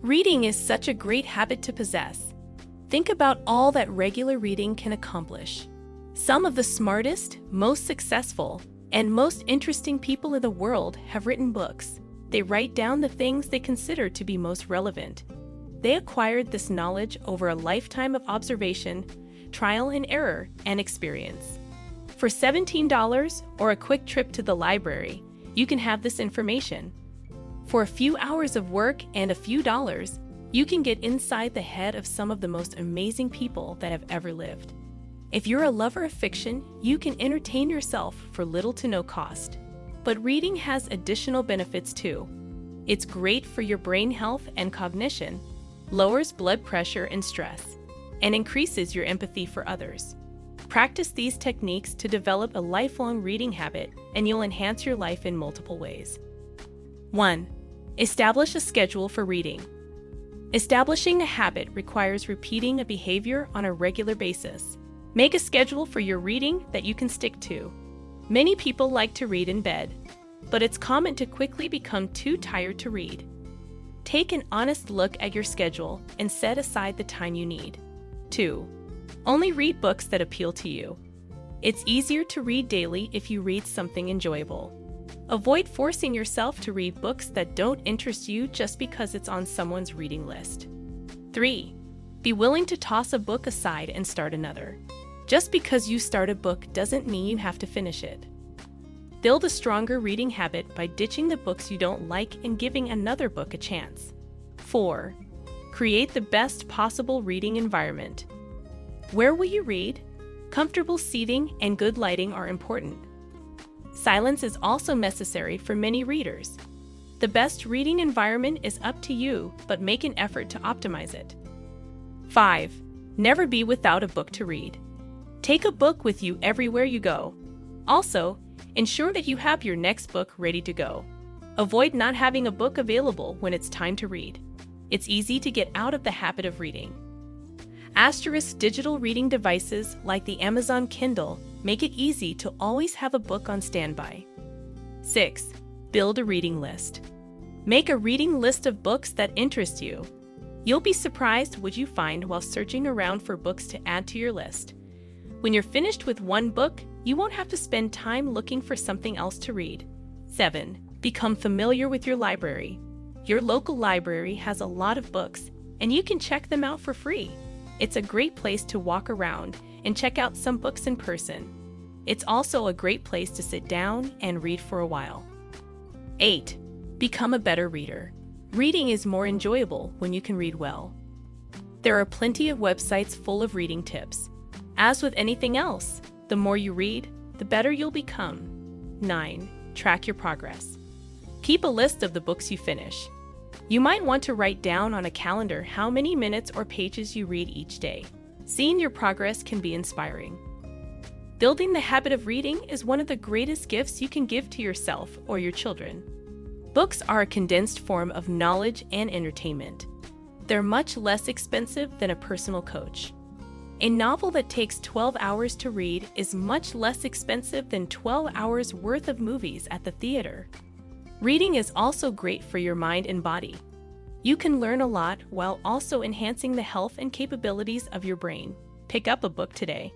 Reading is such a great habit to possess. Think about all that regular reading can accomplish. Some of the smartest, most successful, and most interesting people in the world have written books. They write down the things they consider to be most relevant. They acquired this knowledge over a lifetime of observation, trial and error, and experience. For $17 or a quick trip to the library, you can have this information. For a few hours of work and a few dollars, you can get inside the head of some of the most amazing people that have ever lived. If you're a lover of fiction, you can entertain yourself for little to no cost. But reading has additional benefits too. It's great for your brain health and cognition, lowers blood pressure and stress, and increases your empathy for others. Practice these techniques to develop a lifelong reading habit, and you'll enhance your life in multiple ways. 1. Establish a schedule for reading. Establishing a habit requires repeating a behavior on a regular basis. Make a schedule for your reading that you can stick to. Many people like to read in bed, but it's common to quickly become too tired to read. Take an honest look at your schedule and set aside the time you need. 2. Only read books that appeal to you. It's easier to read daily if you read something enjoyable. Avoid forcing yourself to read books that don't interest you just because it's on someone's reading list. 3. Be willing to toss a book aside and start another. Just because you start a book doesn't mean you have to finish it. Build a stronger reading habit by ditching the books you don't like and giving another book a chance. 4. Create the best possible reading environment. Where will you read? Comfortable seating and good lighting are important. Silence is also necessary for many readers. The best reading environment is up to you, but make an effort to optimize it. 5. Never be without a book to read. Take a book with you everywhere you go. Also, ensure that you have your next book ready to go. Avoid not having a book available when it's time to read. It's easy to get out of the habit of reading. Asterisk digital reading devices like the Amazon Kindle make it easy to always have a book on standby. 6. Build a reading list. Make a reading list of books that interest you. You'll be surprised what you find while searching around for books to add to your list. When you're finished with one book, you won't have to spend time looking for something else to read. 7. Become familiar with your library. Your local library has a lot of books, and you can check them out for free. It's a great place to walk around and check out some books in person. It's also a great place to sit down and read for a while. 8. Become a better reader. Reading is more enjoyable when you can read well. There are plenty of websites full of reading tips. As with anything else, the more you read, the better you'll become. 9. Track your progress. Keep a list of the books you finish. You might want to write down on a calendar how many minutes or pages you read each day. Seeing your progress can be inspiring. Building the habit of reading is one of the greatest gifts you can give to yourself or your children. Books are a condensed form of knowledge and entertainment. They're much less expensive than a personal coach. A novel that takes 12 hours to read is much less expensive than 12 hours worth of movies at the theater. Reading is also great for your mind and body. You can learn a lot while also enhancing the health and capabilities of your brain. Pick up a book today.